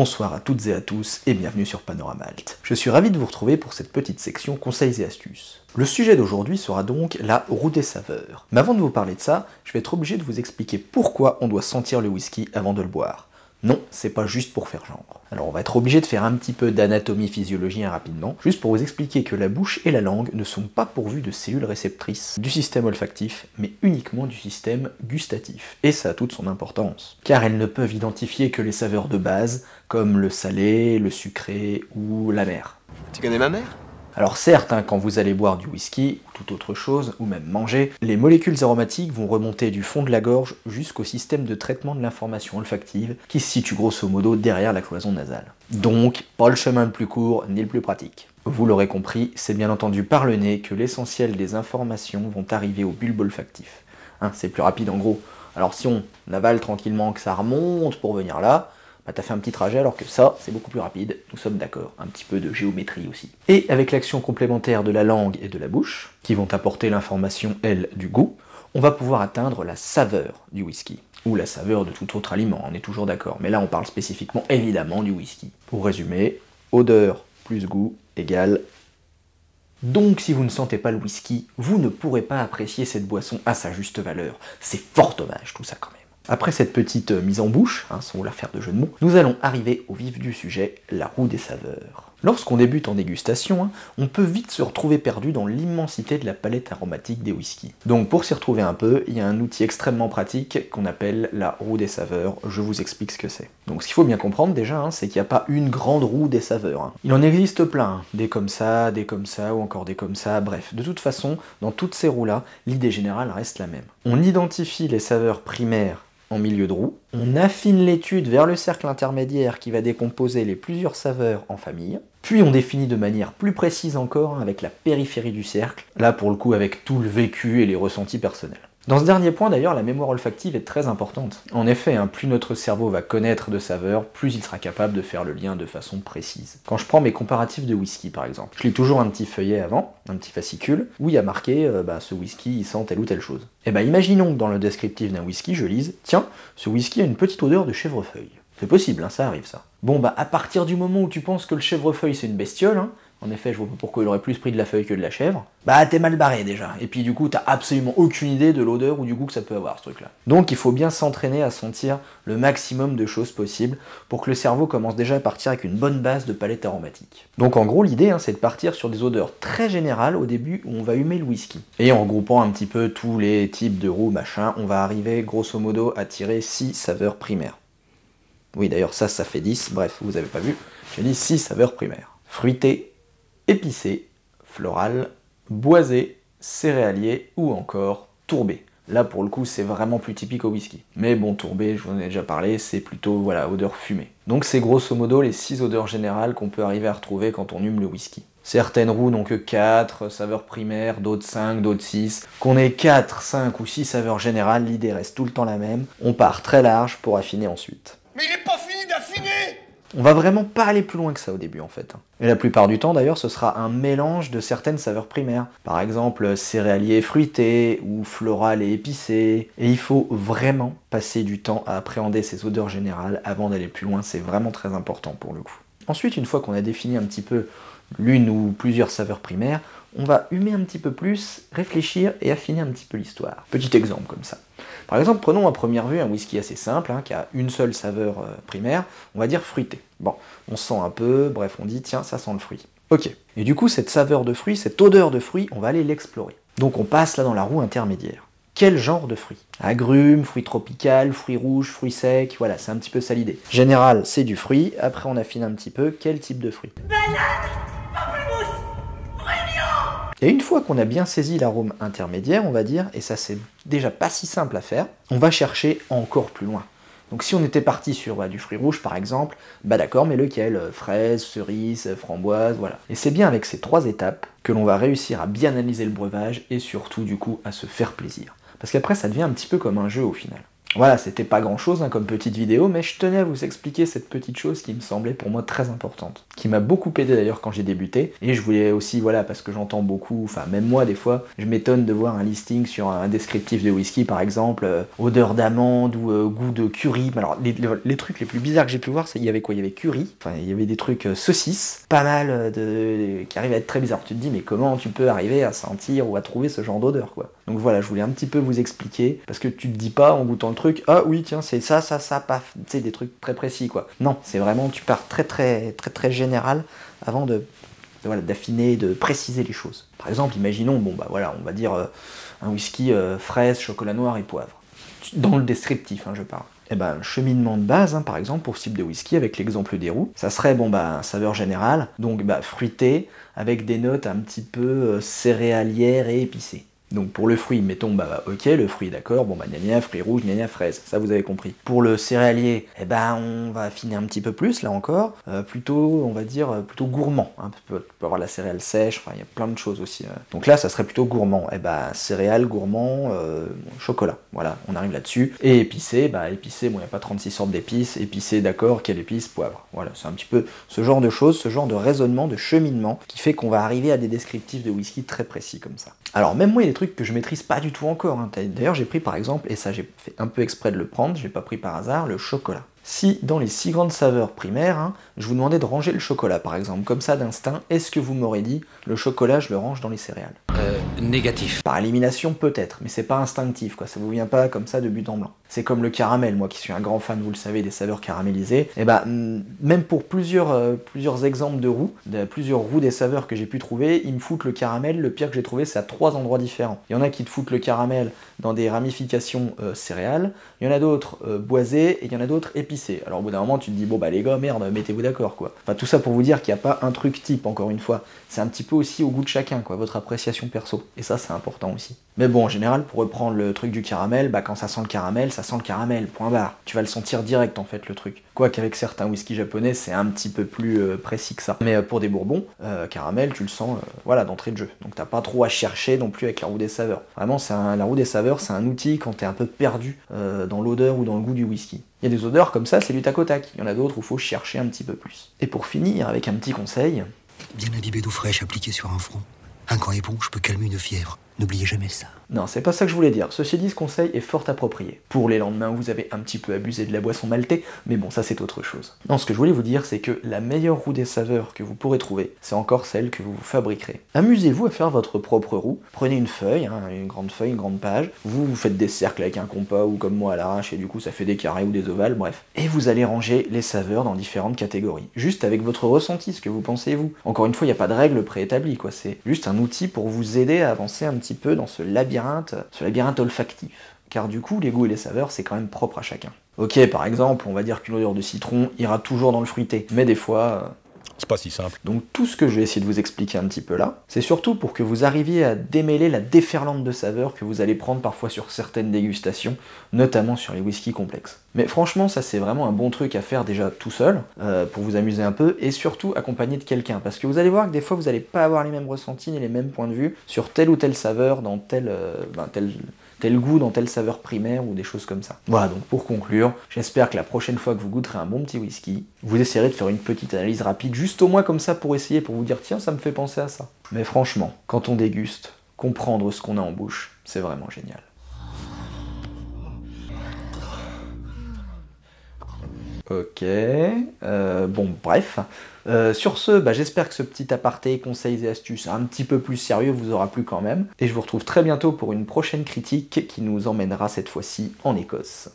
Bonsoir à toutes et à tous et bienvenue sur Panorama Alt. Je suis ravi de vous retrouver pour cette petite section conseils et astuces. Le sujet d'aujourd'hui sera donc la roue des saveurs. Mais avant de vous parler de ça, je vais être obligé de vous expliquer pourquoi on doit sentir le whisky avant de le boire. Non, c'est pas juste pour faire genre. Alors on va être obligé de faire un petit peu d'anatomie-physiologie rapidement, juste pour vous expliquer que la bouche et la langue ne sont pas pourvues de cellules réceptrices du système olfactif, mais uniquement du système gustatif. Et ça a toute son importance, car elles ne peuvent identifier que les saveurs de base, comme le salé, le sucré ou l'amer. Tu connais ma mère ? Alors certes, quand vous allez boire du whisky, ou toute autre chose, ou même manger, les molécules aromatiques vont remonter du fond de la gorge jusqu'au système de traitement de l'information olfactive, qui se situe grosso modo derrière la cloison nasale. Donc, pas le chemin le plus court, ni le plus pratique. Vous l'aurez compris, c'est bien entendu par le nez que l'essentiel des informations vont arriver au bulbe olfactif. C'est plus rapide en gros. Alors si on avale tranquillement, que ça remonte pour venir là, t'as fait un petit trajet alors que ça, c'est beaucoup plus rapide, nous sommes d'accord, un petit peu de géométrie aussi. Et avec l'action complémentaire de la langue et de la bouche, qui vont apporter l'information, elle, du goût, on va pouvoir atteindre la saveur du whisky, ou la saveur de tout autre aliment, on est toujours d'accord, mais là on parle spécifiquement évidemment du whisky. Pour résumer, odeur plus goût égale... Donc si vous ne sentez pas le whisky, vous ne pourrez pas apprécier cette boisson à sa juste valeur. C'est fort dommage tout ça quand même. Après cette petite mise en bouche, sans l'affaire de jeu de mots, nous allons arriver au vif du sujet, la roue des saveurs. Lorsqu'on débute en dégustation, on peut vite se retrouver perdu dans l'immensité de la palette aromatique des whiskies. Donc pour s'y retrouver un peu, il y a un outil extrêmement pratique qu'on appelle la roue des saveurs, je vous explique ce que c'est. Donc ce qu'il faut bien comprendre déjà, c'est qu'il n'y a pas une grande roue des saveurs. Il en existe plein, des comme ça, ou encore des comme ça, bref. De toute façon, dans toutes ces roues-là, l'idée générale reste la même. On identifie les saveurs primaires en milieu de roue, on affine l'étude vers le cercle intermédiaire qui va décomposer les plusieurs saveurs en famille, puis on définit de manière plus précise encore avec la périphérie du cercle, là pour le coup avec tout le vécu et les ressentis personnels. Dans ce dernier point d'ailleurs, la mémoire olfactive est très importante. En effet, plus notre cerveau va connaître de saveurs, plus il sera capable de faire le lien de façon précise. Quand je prends mes comparatifs de whisky par exemple, je lis toujours un petit feuillet avant, un petit fascicule, où il y a marqué ce whisky il sent telle ou telle chose. Et imaginons que dans le descriptif d'un whisky, je lise « Tiens, ce whisky a une petite odeur de chèvrefeuille ». C'est possible, ça arrive ça. Bon à partir du moment où tu penses que le chèvrefeuille c'est une bestiole, en effet, je vois pas pourquoi il aurait plus pris de la feuille que de la chèvre. T'es mal barré déjà. Et puis du coup, t'as absolument aucune idée de l'odeur ou du goût que ça peut avoir, ce truc-là. Donc il faut bien s'entraîner à sentir le maximum de choses possibles pour que le cerveau commence déjà à partir avec une bonne base de palette aromatique. Donc en gros, l'idée, c'est de partir sur des odeurs très générales au début où on va humer le whisky. Et en regroupant un petit peu tous les types de roues, machin, on va arriver grosso modo à tirer 6 saveurs primaires. Oui, d'ailleurs, ça fait 10. Bref, vous avez pas vu. J'ai dit 6 saveurs primaires. Fruité, épicé, floral, boisé, céréalier ou encore tourbé. Là pour le coup c'est vraiment plus typique au whisky. Mais bon, tourbé, je vous en ai déjà parlé, c'est plutôt odeur fumée. Donc c'est grosso modo les 6 odeurs générales qu'on peut arriver à retrouver quand on hume le whisky. Certaines roues n'ont que 4 saveurs primaires, d'autres 5, d'autres 6. Qu'on ait 4, 5 ou 6 saveurs générales, l'idée reste tout le temps la même. On part très large pour affiner ensuite. Mais il est pas fini d'affiner! On va vraiment pas aller plus loin que ça au début en fait. Et la plupart du temps d'ailleurs ce sera un mélange de certaines saveurs primaires. Par exemple céréalier et fruité, ou floral et épicé. Et il faut vraiment passer du temps à appréhender ces odeurs générales avant d'aller plus loin, c'est vraiment très important pour le coup. Ensuite, une fois qu'on a défini un petit peu l'une ou plusieurs saveurs primaires, on va humer un petit peu plus, réfléchir et affiner un petit peu l'histoire. Petit exemple comme ça. Par exemple, prenons à première vue un whisky assez simple, qui a une seule saveur primaire, on va dire fruité. Bon, on sent un peu, bref, on dit tiens, ça sent le fruit. Ok. Et du coup, cette saveur de fruit, cette odeur de fruit, on va aller l'explorer. Donc on passe là dans la roue intermédiaire. Quel genre de fruit? Agrumes, fruits tropical, fruits rouges, fruits secs, voilà, c'est un petit peu ça l'idée. Général, c'est du fruit, après on affine un petit peu, quel type de fruit? Et une fois qu'on a bien saisi l'arôme intermédiaire, on va dire, et ça c'est déjà pas si simple à faire, on va chercher encore plus loin. Donc si on était parti sur du fruit rouge par exemple, d'accord, mais lequel? Fraise, cerise, framboise, voilà. Et c'est bien avec ces 3 étapes que l'on va réussir à bien analyser le breuvage et surtout du coup à se faire plaisir. Parce qu'après ça devient un petit peu comme un jeu au final. Voilà, c'était pas grand chose comme petite vidéo, mais je tenais à vous expliquer cette petite chose qui me semblait pour moi très importante, qui m'a beaucoup aidé d'ailleurs quand j'ai débuté, et je voulais aussi, voilà, parce que j'entends beaucoup, enfin même moi des fois, je m'étonne de voir un listing sur un descriptif de whisky par exemple, odeur d'amande ou goût de curry. Alors les trucs les plus bizarres que j'ai pu voir, il y avait quoi? Il y avait curry, enfin il y avait des trucs saucisses, pas mal qui arrivent à être très bizarres. Tu te dis mais comment tu peux arriver à sentir ou à trouver ce genre d'odeur quoi? Donc voilà, je voulais un petit peu vous expliquer, parce que tu te dis pas en goûtant le truc, ah oui tiens c'est ça, paf, tu sais des trucs très précis quoi. Non, c'est vraiment, tu pars très général avant voilà, d'affiner, de préciser les choses. Par exemple, imaginons, bon bah voilà, on va dire un whisky fraise, chocolat noir et poivre. Dans le descriptif, je parle. Et ben, le cheminement de base, par exemple, pour ce type de whisky, avec l'exemple des roux, ça serait, bon bah, saveur générale, donc bah, fruité, avec des notes un petit peu céréalières et épicées. Donc pour le fruit, mettons, bah ok, le fruit d'accord, bon bah gna fruit rouge, gna fraise, ça vous avez compris. Pour le céréalier, eh ben on va affiner un petit peu plus, là encore, plutôt, on va dire, plutôt gourmand. On peut avoir la céréale sèche, enfin il y a plein de choses aussi. Donc là, ça serait plutôt gourmand. Eh ben céréales, gourmand, chocolat, voilà, on arrive là-dessus. Et épicé, bah épicé, bon il n'y a pas 36 sortes d'épices, épicé d'accord, quelle épice, poivre. Voilà, c'est un petit peu ce genre de choses, ce genre de raisonnement, de cheminement, qui fait qu'on va arriver à des descriptifs de whisky très précis comme ça. Alors même moi, il y a des trucs que je maîtrise pas du tout encore. D'ailleurs, j'ai pris par exemple, et ça j'ai fait un peu exprès de le prendre, je l'ai pas pris par hasard, le chocolat. Si dans les 6 grandes saveurs primaires, je vous demandais de ranger le chocolat par exemple, comme ça d'instinct, est-ce que vous m'aurez dit le chocolat je le range dans les céréales? Négatif. Par élimination peut-être, mais c'est pas instinctif quoi, ça vous vient pas comme ça de but en blanc. C'est comme le caramel, moi qui suis un grand fan, vous le savez, des saveurs caramélisées, et bah même pour plusieurs exemples de roux, plusieurs roux des saveurs que j'ai pu trouver, ils me foutent le caramel, le pire que j'ai trouvé c'est à 3 endroits différents. Il y en a qui te foutent le caramel dans des ramifications céréales, il y en a d'autres boisés, et il y en a d'autres épicés. Alors au bout d'un moment tu te dis bon bah les gars merde, mettez-vous d'accord quoi. Enfin tout ça pour vous dire qu'il n'y a pas un truc type, encore une fois, c'est un petit peu aussi au goût de chacun quoi, votre appréciation perso, et ça c'est important aussi. Mais bon en général pour reprendre le truc du caramel, bah quand ça sent le caramel, point barre. Tu vas le sentir direct en fait le truc. Quoiqu'avec certains whisky japonais c'est un petit peu plus précis que ça. Mais pour des bourbons, caramel tu le sens voilà d'entrée de jeu. Donc t'as pas trop à chercher non plus avec la roue des saveurs. Vraiment la roue des saveurs c'est un outil quand t'es un peu perdu dans l'odeur ou dans le goût du whisky. Il y a des odeurs comme ça, c'est du tac au tac. Il y en a d'autres où il faut chercher un petit peu plus. Et pour finir avec un petit conseil. Bien imbibé d'eau fraîche appliquée sur un front. Un grand éponge peut calmer une fièvre. N'oubliez jamais ça. Non, c'est pas ça que je voulais dire. Ceci dit, ce conseil est fort approprié. Pour les lendemains où vous avez un petit peu abusé de la boisson maltée, mais bon, ça c'est autre chose. Non, ce que je voulais vous dire, c'est que la meilleure roue des saveurs que vous pourrez trouver, c'est encore celle que vous fabriquerez. Amusez-vous à faire votre propre roue. Prenez une feuille, une grande feuille, une grande page. Vous faites des cercles avec un compas ou comme moi à l'arrache et du coup ça fait des carrés ou des ovales, bref. Et vous allez ranger les saveurs dans différentes catégories. Juste avec votre ressenti, ce que vous pensez vous. Encore une fois, il n'y a pas de règle préétablie, quoi. C'est juste un outil pour vous aider à avancer un petit peu dans ce labyrinthe olfactif. Car du coup, les goûts et les saveurs, c'est quand même propre à chacun. Ok, par exemple, on va dire qu'une odeur de citron ira toujours dans le fruité, mais des fois... C'est pas si simple. Donc tout ce que je vais essayer de vous expliquer un petit peu là, c'est surtout pour que vous arriviez à démêler la déferlante de saveurs que vous allez prendre parfois sur certaines dégustations, notamment sur les whiskies complexes. Mais franchement, ça c'est vraiment un bon truc à faire déjà tout seul, pour vous amuser un peu, et surtout accompagné de quelqu'un, parce que vous allez voir que des fois vous n'allez pas avoir les mêmes ressentis ni les mêmes points de vue sur telle ou telle saveur dans tel goût dans telle saveur primaire ou des choses comme ça. Voilà, donc pour conclure, j'espère que la prochaine fois que vous goûterez un bon petit whisky, vous essayerez de faire une petite analyse rapide, juste au moins comme ça pour essayer, pour vous dire tiens, ça me fait penser à ça. Mais franchement, quand on déguste, comprendre ce qu'on a en bouche, c'est vraiment génial. Ok, bon bref, sur ce, j'espère que ce petit aparté, conseils et astuces un petit peu plus sérieux vous aura plu quand même, et je vous retrouve très bientôt pour une prochaine critique qui nous emmènera cette fois-ci en Écosse.